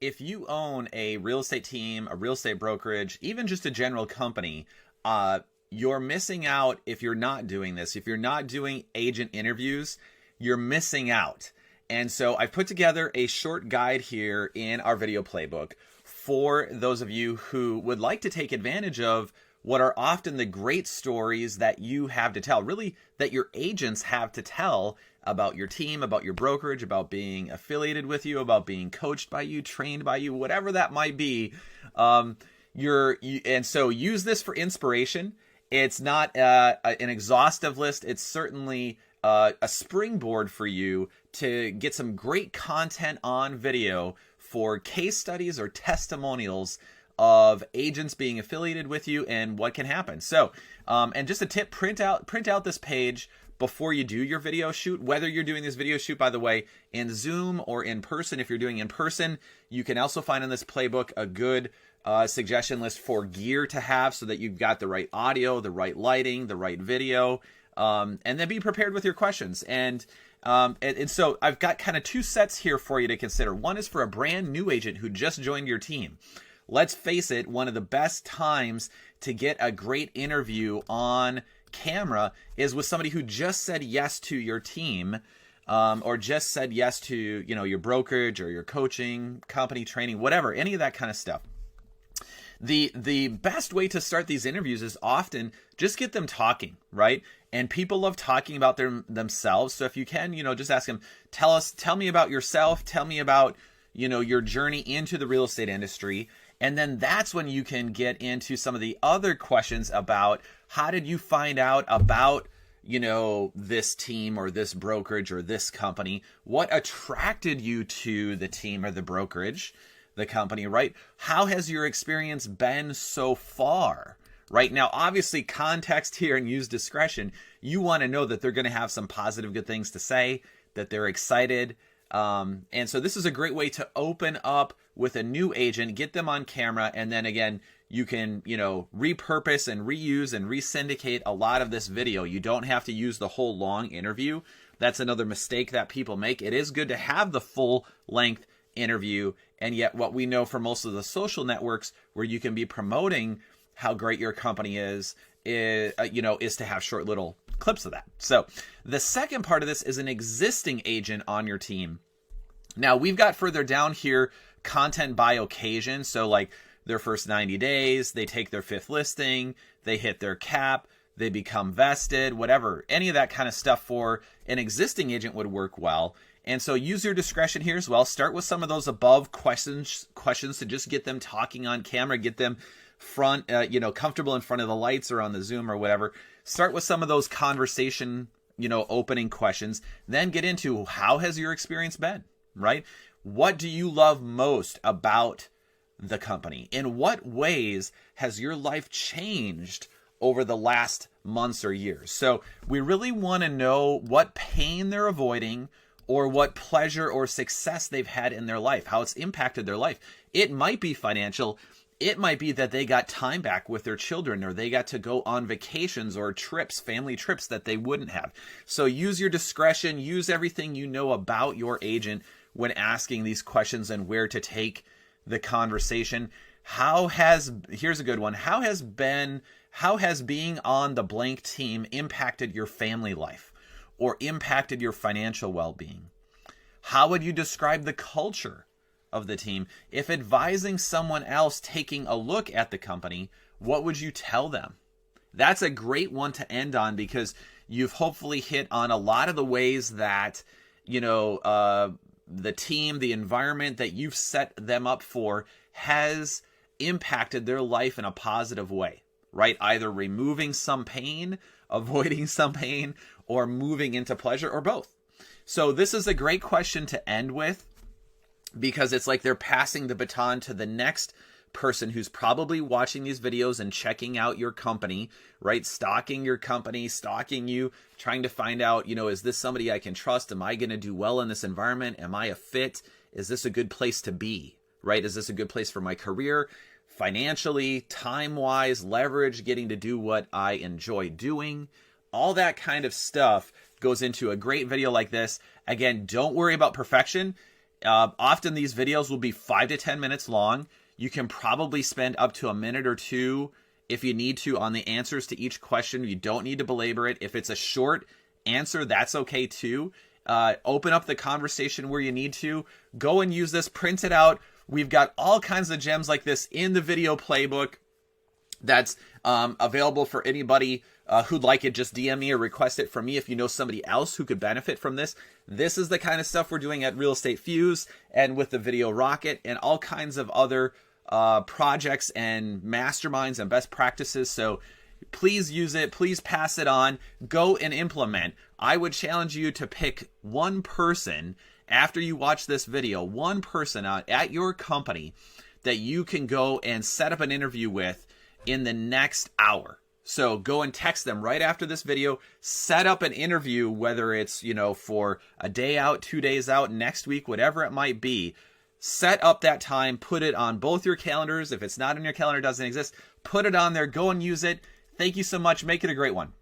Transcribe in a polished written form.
if you own a real estate team, a real estate brokerage, even just a general company, you're missing out if you're not doing this. If you're not doing agent interviews, you're missing out. And so I've put together a short guide here in our video playbook for those of you who would like to take advantage of what are often the great stories that you have to tell, really that your agents have to tell about your team, about your brokerage, about being affiliated with you, about being coached by you, trained by you, whatever that might be. And so use this for inspiration. It's not an exhaustive list. It's certainly a springboard for you to get some great content on video for case studies or testimonials of agents being affiliated with you and what can happen. So, and just a tip, print out this page before you do your video shoot, whether you're doing this video shoot, by the way, in Zoom or in person. If you're doing in person, you can also find in this playbook a good suggestion list for gear to have so that you've got the right audio, the right lighting, the right video, and then be prepared with your questions. And so I've got kind of two sets here for you to consider. One is for a brand new agent who just joined your team. Let's face it, one of the best times to get a great interview on camera is with somebody who just said yes to your team, or just said yes to, your brokerage or your coaching company, training, whatever, any of that kind of stuff. The best way to start these interviews is often just get them talking, right? And people love talking about themselves. So if you can, just ask them, tell me about yourself, tell me about, your journey into the real estate industry. And then that's when you can get into some of the other questions about how did you find out about, this team or this brokerage or this company? What attracted you to the team or the brokerage, the company, right? How has your experience been so far? Right now, obviously, context here and use discretion. You want to know that they're going to have some positive, good things to say, that they're excited. And so this is a great way to open up with a new agent, get them on camera, and then again, you can, repurpose and reuse and resyndicate a lot of this video. You don't have to use the whole long interview. That's another mistake that people make. It is good to have the full length interview, and yet what we know from most of the social networks where you can be promoting how great your company is to have short little clips of that. So the second part of this is an existing agent on your team. Now we've got further down here content by occasion. So like their first 90 days, they take their 5th listing, they hit their cap, they become vested, whatever, any of that kind of stuff for an existing agent would work well. And so use your discretion here as well. Start with some of those above questions to just get them talking on camera, get them comfortable in front of the lights or on the Zoom or whatever. Start with some of those conversation, opening questions. Then get into how has your experience been, right? What do you love most about the company? In what ways has your life changed over the last months or years? So we really want to know what pain they're avoiding or what pleasure or success they've had in their life, how it's impacted their life. It might be financial. It might be that they got time back with their children, or they got to go on vacations or trips, family trips that they wouldn't have. So use your discretion, use everything you know about your agent when asking these questions and where to take the conversation. Here's a good one. How has being on the blank team impacted your family life or impacted your financial well-being? How would you describe the culture of the team? If advising someone else taking a look at the company, what would you tell them? That's a great one to end on, because you've hopefully hit on a lot of the ways that, the team, the environment that you've set them up for has impacted their life in a positive way, right? Either removing some pain, avoiding some pain, or moving into pleasure, or both. So this is a great question to end with, because it's like they're passing the baton to the next person who's probably watching these videos and checking out your company, right? Stalking your company, stalking you, trying to find out, is this somebody I can trust? Am I going to do well in this environment? Am I a fit? Is this a good place to be, right? Is this a good place for my career? Financially, time-wise, leverage, getting to do what I enjoy doing. All that kind of stuff goes into a great video like this. Again, don't worry about perfection. Often these videos will be 5 to 10 minutes long. You can probably spend up to a minute or two if you need to on the answers to each question. You don't need to belabor it. If it's a short answer, that's okay too. Open up the conversation where you need to. Go and use this, print it out. We've got all kinds of gems like this in the video playbook that's available for anybody who'd like it. Just DM me or request it from me if you know somebody else who could benefit from this. This is the kind of stuff we're doing at Real Estate Fuse and with the Video Rocket and all kinds of other projects and masterminds and best practices. So please use it. Please pass it on. Go and implement. I would challenge you to pick one person after you watch this video, one person at your company that you can go and set up an interview with in the next hour. So go and text them right after this video, set up an interview, whether it's, for a day out, 2 days out, next week, whatever it might be. Set up that time, put it on both your calendars. If it's not in your calendar, doesn't exist, put it on there, go and use it. Thank you so much. Make it a great one.